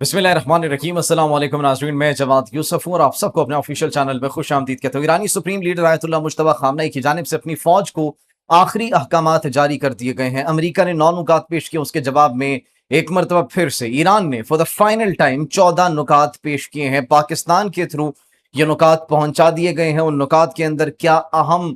बिस्मिल्लाहिर्रहमानिर्रहीम। अस्सलाम वालेकुम नाज़रीन, मैं जवाद यूसुफ हूँ और आप सबको अपने ऑफिशियल चैनल में खुश आमदीद कहता हूँ। ईरानी supreme leader Ayatollah Mujtaba Khamenei की जानिब से अपनी फौज को आखिरी अहकामात जारी कर दिए गए हैं। अमेरिका ने 9 नुकात पेश किए, उसके जवाब में एक मरतबा फिर से ईरान ने फॉर द फाइनल टाइम 14 नुकात पेश किए हैं। पाकिस्तान के थ्रू ये नुकात पहुंचा दिए गए हैं। उन नुकात के अंदर क्या अहम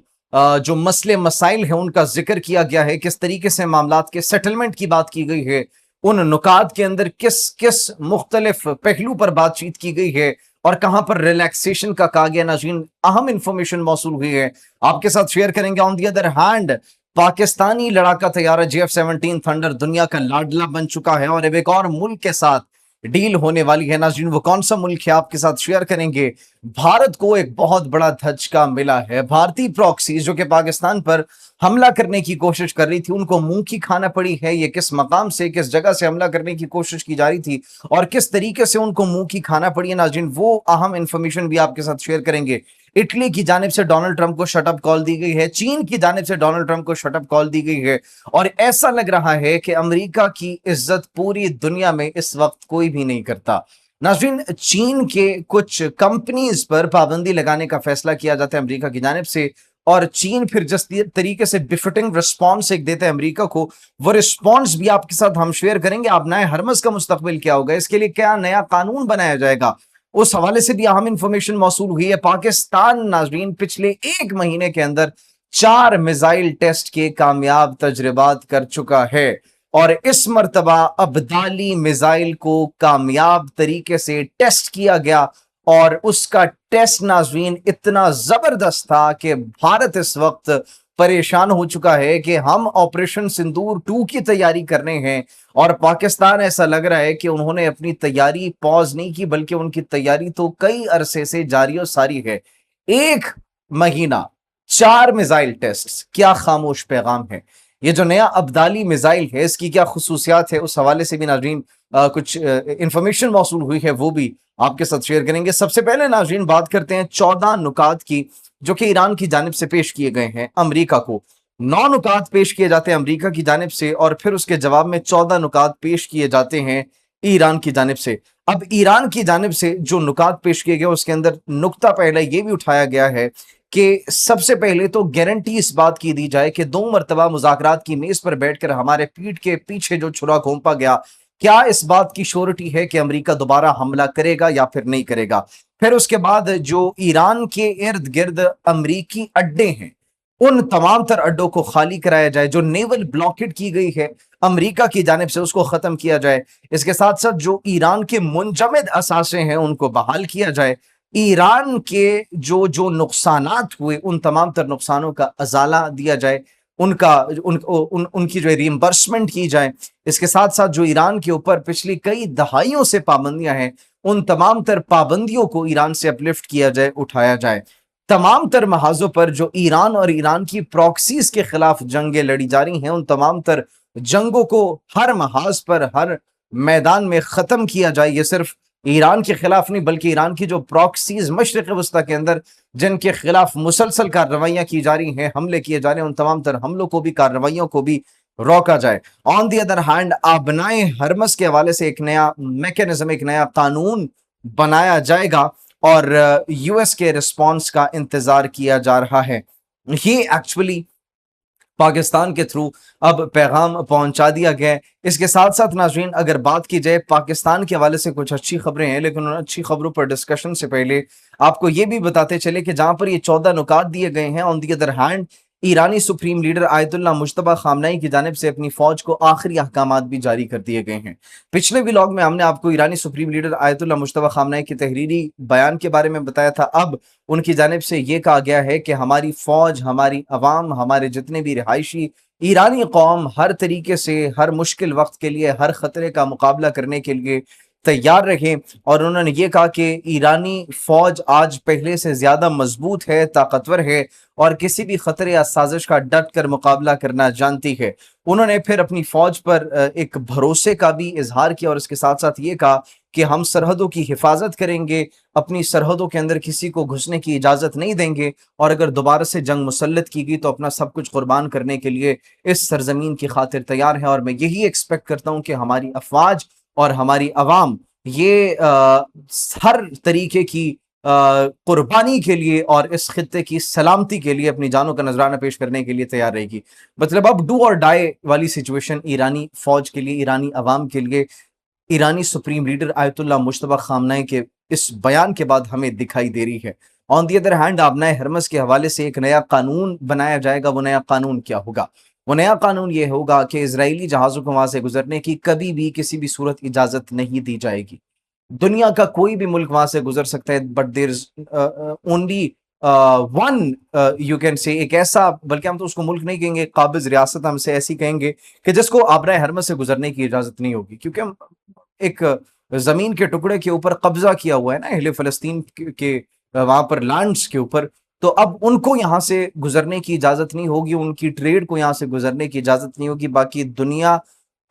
जो मसले मसाइल हैं उनका जिक्र किया गया है, किस तरीके से मामलात के सेटलमेंट की बात की गई है, उन नुकात के अंदर किस किस मुख्तलिफ पहलू पर बातचीत की गई है और कहां पर रिलैक्सेशन का कहा गया। नाज़रीन, अहम इंफॉर्मेशन मौसूल हुई है, आपके साथ शेयर करेंगे। ऑन दी अदर हैंड, पाकिस्तानी लड़ाका तैयारा JF-17 थंडर दुनिया का लाडला बन चुका है और अब एक और मुल्क के साथ डील होने वाली है। नाज़रीन, वो कौन सा मुल्क है आपके साथ शेयर करेंगे। भारत को एक बहुत बड़ा धचका मिला है। भारतीय प्रॉक्सीज जो कि पाकिस्तान पर हमला करने की कोशिश कर रही थी, उनको मुंह की खाना पड़ी है। ये किस मकाम से, किस जगह से हमला करने की कोशिश की जा रही थी और किस तरीके से उनको मुंह की खाना पड़ी है। नाज़रीन, वो अहम इंफॉर्मेशन भी आपके साथ शेयर करेंगे। इटली की जानिब से डोनाल्ड ट्रंप को शटअप कॉल दी गई है, चीन की जानिब से डोनाल्ड ट्रंप को शटअप कॉल दी गई है और ऐसा लग रहा है कि अमेरिका की इज्जत पूरी दुनिया में इस वक्त कोई भी नहीं करता। नाज़रीन, चीन के कुछ कंपनीज पर पाबंदी लगाने का फैसला किया जाता है अमेरिका की जानिब से और चीन फिर जिस तरीके से बिफिटिंग रिस्पॉन्स एक देता है अमेरिका को, वो रिस्पॉन्स भी आपके साथ हम शेयर करेंगे। अब नए हरमज का मुस्तकबिल क्या होगा, इसके लिए क्या नया कानून बनाया जाएगा, उस हवाले से भी अहम इंफॉर्मेशन मौसूल हुई है। पाकिस्तान नाज़रीन पिछले एक महीने के अंदर 4 मिसाइल टेस्ट के कामयाब तजर्बात कर चुका है और इस मर्तबा अब्दाली मिसाइल को कामयाब तरीके से टेस्ट किया गया और उसका टेस्ट नाज़रीन इतना जबरदस्त था कि भारत इस वक्त परेशान हो चुका है कि हम ऑपरेशन सिंदूर 2 की तैयारी कर रहे हैं और पाकिस्तान ऐसा लग रहा है कि उन्होंने अपनी तैयारी पॉज नहीं की, बल्कि उनकी तैयारी तो कई अरसे से जारी और सारी है। एक महीना, 4 मिसाइल टेस्ट, क्या खामोश पैगाम है। ये जो नया अब्दाली मिसाइल है, इसकी क्या खुसूसियात है, उस हवाले से भी नाज़रीन कुछ इंफॉर्मेशन मौसूल हुई है, वो भी आपके साथ शेयर करेंगे। सबसे पहले नाज़रीन बात करते हैं 14 नुकात की जो कि ईरान की जानिब से पेश किए गए हैं। अमेरिका को 9 नुकात पेश किए जाते हैं अमेरिका की जानिब से और फिर उसके जवाब में 14 नुकात पेश किए जाते हैं ईरान की जानिब से। अब ईरान की जानिब से जो नुकात पेश किए गए उसके अंदर नुक्ता पहले यह भी उठाया गया है कि सबसे पहले तो गारंटी इस बात की दी जाए कि 2 मरतबा मुज़ाकरात की मेज पर बैठकर हमारे पीठ के पीछे जो छुरा घोंपा गया, क्या इस बात की श्योरिटी है कि अमेरिका दोबारा हमला करेगा या फिर नहीं करेगा। फिर उसके बाद जो ईरान के इर्द गिर्द अमरीकी अड्डे हैं, उन तमाम तर अड्डों को खाली कराया जाए। जो नेवल ब्लॉकेट की गई है अमेरिका की जानिब से, उसको खत्म किया जाए। इसके साथ साथ जो ईरान के मुंजमद असासे हैं उनको बहाल किया जाए। ईरान के जो जो नुकसानात हुए, उन तमाम तर नुकसानों का अजाला दिया जाए, उनका उनकी जो रिइंबर्समेंट की जाए। इसके साथ साथ जो ईरान के ऊपर पिछली कई दहाइयों से पाबंदियां हैं, उन तमाम तर पाबंदियों को ईरान से अपलिफ्ट किया जाए, उठाया जाए। तमाम तर महाजों पर जो ईरान और ईरान की प्रॉक्सीज के खिलाफ जंगें लड़ी जा रही हैं, उन तमाम तर जंगों को हर महाज पर, हर मैदान में खत्म किया जाए। ये सिर्फ ईरान के खिलाफ नहीं, बल्कि ईरान की जो प्रॉक्सीज मशरिक वस्ता के अंदर जिनके खिलाफ मुसलसल कार्रवाइयां की जा रही हैं, हमले किए जा रहे हैं, उन तमाम तर हमलों को भी, कार्रवाइयों को भी रोका जाए। ऑन दी अदर हैंड, आबनाए हरमस के हवाले से एक नया मैकेनिज्म, एक नया कानून बनाया जाएगा और यूएस के रिस्पॉन्स का इंतजार किया जा रहा है। ये एक्चुअली पाकिस्तान के थ्रू अब पैगाम पहुंचा दिया गया है। इसके साथ साथ नाज़रीन अगर बात की जाए पाकिस्तान के हवाले से कुछ अच्छी खबरें हैं, लेकिन उन अच्छी खबरों पर डिस्कशन से पहले आपको ये भी बताते चले कि जहां पर ये 14 नुकात दिए गए हैं, ऑन दी अदर हैंड ईरानी supreme leader Ayatollah Mujtaba Khamenei की जानिब से अपनी फौज को आखिरी अहकामात भी जारी कर दिए गए हैं। पिछले व्लॉग में हमने आपको ईरानी supreme leader Ayatollah Mujtaba Khamenei के तहरीरी बयान के बारे में बताया था। अब उनकी जानिब से ये कहा गया है कि हमारी फौज, हमारी अवाम, हमारे जितने भी रिहायशी ईरानी कौम हर तरीके से, हर मुश्किल वक्त के लिए, हर खतरे का मुकाबला करने के लिए तैयार रहें। और उन्होंने ये कहा कि ईरानी फौज आज पहले से ज्यादा मजबूत है, ताकतवर है और किसी भी खतरे या साजिश का डट कर मुकाबला करना जानती है। उन्होंने फिर अपनी फौज पर एक भरोसे का भी इजहार किया और इसके साथ साथ ये कहा कि हम सरहदों की हिफाजत करेंगे, अपनी सरहदों के अंदर किसी को घुसने की इजाजत नहीं देंगे और अगर दोबारा से जंग मुसल्लत की गई तो अपना सब कुछ कुर्बान करने के लिए इस सरजमीन की खातिर तैयार है। और मैं यही एक्सपेक्ट करता हूं कि हमारी अफवाज और हमारी अवाम ये हर तरीके की कुर्बानी के लिए और इस खित्ते की सलामती के लिए अपनी जानों का नजराना पेश करने के लिए तैयार रहेगी। मतलब अब डू और डाई वाली सिचुएशन ईरानी फौज के लिए, ईरानी अवाम के लिए, ईरानी supreme leader Ayatollah Mojtaba Khamenei के इस बयान के बाद हमें दिखाई दे रही है। ऑन दी अदर हैंड, आबनाए हरमस के हवाले से एक नया कानून बनाया जाएगा। वो नया कानून क्या होगा? वो नया कानून ये होगा कि इजरायली जहाजों को वहां से गुजरने की कभी भी किसी भी सूरत इजाजत नहीं दी जाएगी। दुनिया का कोई भी मुल्क वहां से गुजर सकता है, but there is only one, you can say, एक ऐसा, बल्कि हम तो उसको मुल्क नहीं कहेंगे, काबिज रियासत हमसे ऐसी कहेंगे कि जिसको आबराए हरमस से गुजरने की इजाजत नहीं होगी, क्योंकि हम एक जमीन के टुकड़े के ऊपर कब्जा किया हुआ है ना, अहले फलस्तीन के वहां पर लैंड्स के ऊपर। तो अब उनको यहां से गुजरने की इजाजत नहीं होगी, उनकी ट्रेड को यहां से गुजरने की इजाजत नहीं होगी। बाकी दुनिया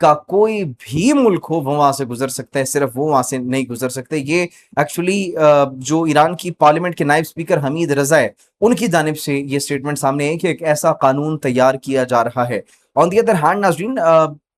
का कोई भी मुल्क हो वो वहां से गुजर सकता है, सिर्फ वो वहां से नहीं गुजर सकते। ये एक्चुअली जो ईरान की पार्लियामेंट के नायब स्पीकर हमीद रजा है, उनकी जानिब से ये स्टेटमेंट सामने है कि एक ऐसा कानून तैयार किया जा रहा है। ऑन दी अदर हैंड नाजरीन,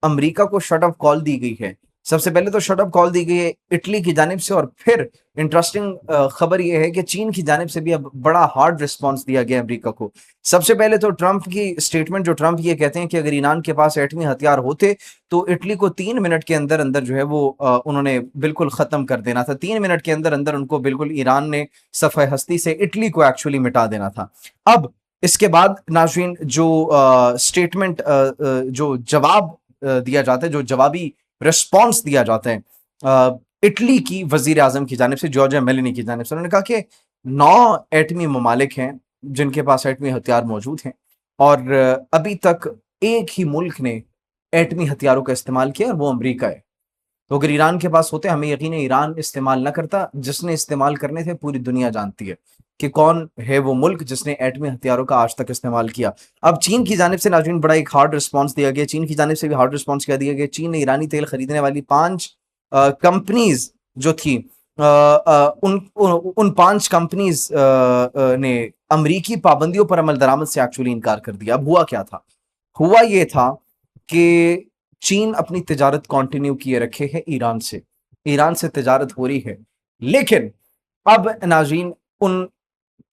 अमरीका को शट ऑफ कॉल दी गई है। सबसे पहले तो शट ऑफ कॉल दी गई है इटली की जानिब से, और फिर इंटरेस्टिंग खबर यह है कि चीन की जानिब से भी अब बड़ा हार्ड रिस्पॉन्स दिया गया अमरीका को। सबसे पहले तो ट्रंप की स्टेटमेंट, जो ट्रंप ये कहते हैं कि अगर ईरान के पास एटमी हथियार होते तो इटली को 3 मिनट के अंदर अंदर जो है वो उन्होंने बिल्कुल खत्म कर देना था। 3 मिनट के अंदर अंदर उनको बिल्कुल ईरान ने सफ़े हस्ती से इटली को एक्चुअली मिटा देना था। अब इसके बाद नाज़रीन जो स्टेटमेंट, जो जवाब दिया जाता है, जो जवाबी रिस्पॉन्स दिया जाता है इटली की वजीर आजम की जानिब से, जॉर्जिया मेलोनी की जानिब से, उन्होंने कहा कि 9 एटमी ममालिक हैं जिनके पास एटमी हथियार मौजूद हैं, और अभी तक एक ही मुल्क ने एटमी हथियारों का इस्तेमाल किया और वो अमेरिका है। तो अगर ईरान के पास होते, हमें यकीन है ईरान इस्तेमाल ना करता। जिसने इस्तेमाल करने थे पूरी दुनिया जानती है कि कौन है वो मुल्क जिसने एटमी हथियारों का आज तक इस्तेमाल किया। अब चीन की जानिब से नाज़रीन बड़ा एक हार्ड रिस्पॉन्स दिया गया। चीन की जानिब से भी हार्ड रिस्पॉन्स क्या दिया गया? चीन ने ईरानी तेल खरीदने वाली 5 कंपनीज जो थी, उन 5 कंपनीज ने अमरीकी पाबंदियों पर अमल दरामद से एक्चुअली इनकार कर दिया। अब हुआ क्या था? हुआ ये था कि चीन अपनी तिजारत कंटिन्यू किए रखे है ईरान से। ईरान से तिजारत हो रही है, लेकिन अब नाज़रीन उन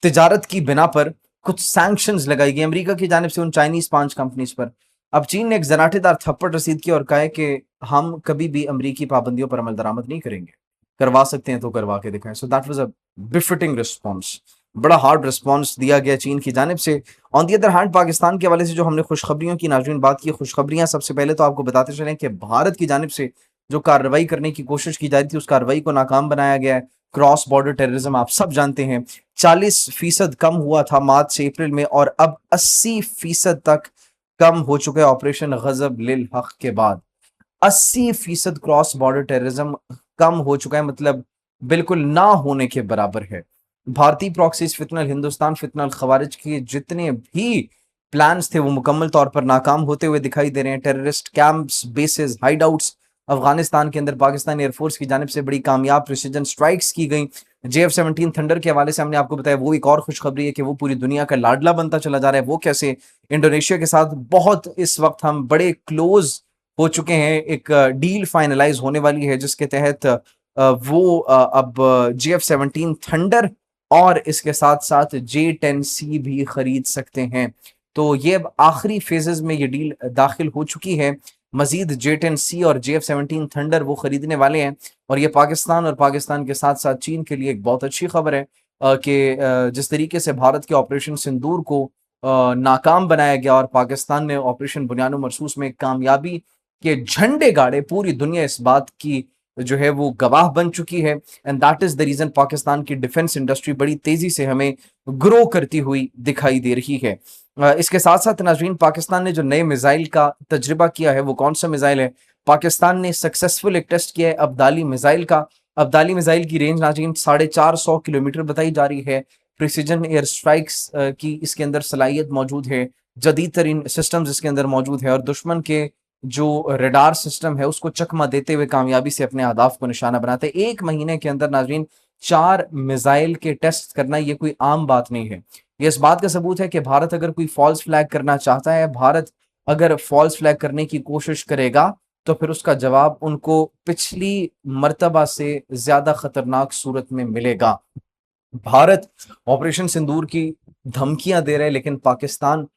तिजारत की बिना पर कुछ सैंक्शंस लगाई गई अमेरिका की जानिब से उन चाइनीज 5 कंपनीज पर। अब चीन ने एक जनाटेदार थप्पड़ रसीद किया और कहा है कि हम कभी भी अमेरिकी पाबंदियों पर अमल दरामद नहीं करेंगे, करवा सकते हैं तो करवा के दिखाएं। So that was a befitting response. बड़ा हार्ड रिस्पॉन्स दिया गया चीन की जानिब से। On the other hand, Pakistan के हवाले से जो हमने खुशखबरियों की नाज़रीन बात की, खुशखबरियां सबसे पहले तो आपको बताते चलें कि भारत की जानिब से जो कार्रवाई करने की कोशिश की जा रही थी, उस कार्रवाई को नाकाम बनाया गया है। क्रॉस बॉर्डर टेररिज्म आप सब जानते हैं, 40% कम हुआ था मार्च से अप्रैल में, और अब 80% तक कम हो चुका है ऑपरेशन गजब लिल हक के बाद। 80% क्रॉस बॉर्डर टेररिज्म कम हो चुका है, मतलब बिल्कुल ना होने के बराबर है। भारतीय प्रॉक्सीज फितनल हिंदुस्तान, फितनल खवारिज के जितने भी प्लान्स थे वो मुकम्मल तौर पर नाकाम होते हुए दिखाई दे रहे हैं। टेररिस्ट कैंप्स, बेसेस, हाइडआउट्स अफगानिस्तान के अंदर पाकिस्तान एयरफोर्स की जानिब से बड़ी कामयाब प्रिसीजन स्ट्राइक्स की गई। JF-17 थंडर के हवाले से हमने आपको बताया, वो एक और खुशखबरी है कि वो पूरी दुनिया का लाडला बनता चला जा रहा है। वो कैसे? इंडोनेशिया के साथ बहुत इस वक्त हम बड़े क्लोज हो चुके हैं, एक डील फाइनलाइज होने वाली है जिसके तहत वो अब JF-17 थंडर और इसके साथ साथ J-10C भी खरीद सकते हैं। तो ये अब आखिरी फेजेस में ये डील दाखिल हो चुकी है। मजीद J-10C और JF-17 थंडर वो खरीदने वाले हैं, और ये पाकिस्तान और पाकिस्तान के साथ साथ चीन के लिए एक बहुत अच्छी खबर है कि जिस तरीके से भारत के ऑपरेशन सिंदूर को नाकाम बनाया गया और पाकिस्तान ने ऑपरेशन बुनियानो मरसूस में कामयाबी के झंडे गाड़े, पूरी दुनिया इस बात की जो है वो गवाह बन चुकी है। And that is the reason Pakistan की डिफेंस इंडस्ट्री बड़ी तेजी से हमें ग्रो करती हुई दिखाई दे रही है। इसके साथ साथ नाज़रीन, पाकिस्तान ने जो नए मिसाइल का तजुर्बा किया है वो कौन सा मिसाइल है? पाकिस्तान ने सक्सेसफुल एक टेस्ट किया है अब्दाली मिसाइल का। अब्दाली मिसाइल की रेंज नाज़रीन 450 किलोमीटर बताई जा रही है। प्रिसीजन एयर स्ट्राइक्स की इसके अंदर सलाहियत मौजूद है, जदीद तरीन सिस्टम्स इसके अंदर मौजूद है, और दुश्मन के जो रडार सिस्टम है उसको चकमा देते हुए कामयाबी से अपने अहदाफ को निशाना बनाते हैं। 1 महीने के अंदर नाज़रीन 4 मिसाइल के टेस्ट करना ये कोई आम बात नहीं है। ये इस बात का सबूत है कि भारत अगर कोई फॉल्स फ्लैग करना चाहता है, भारत अगर फॉल्स फ्लैग करने की कोशिश करेगा तो फिर उसका जवाब उनको पिछली मर्तबा से ज्यादा खतरनाक सूरत में मिलेगा। भारत ऑपरेशन सिंदूर की धमकियां दे रहे हैं, लेकिन पाकिस्तान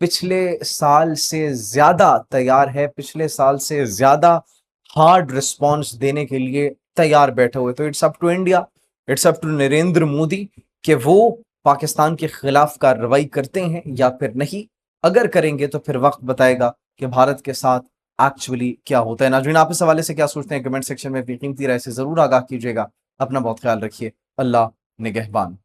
पिछले साल से ज्यादा तैयार है, पिछले साल से ज्यादा हार्ड रिस्पॉन्स देने के लिए तैयार बैठे हुए। तो it's up to India, it's up to Narendra Modi कि वो पाकिस्तान के खिलाफ कार्रवाई करते हैं या फिर नहीं। अगर करेंगे तो फिर वक्त बताएगा कि भारत के साथ एक्चुअली क्या होता है। नाज़रीन, आप इस हवाले से क्या सोचते हैं? कमेंट सेक्शन में अपनी कीमती राय से जरूर आगाह कीजिएगा। अपना बहुत ख्याल रखिए। अल्लाह निगहबान।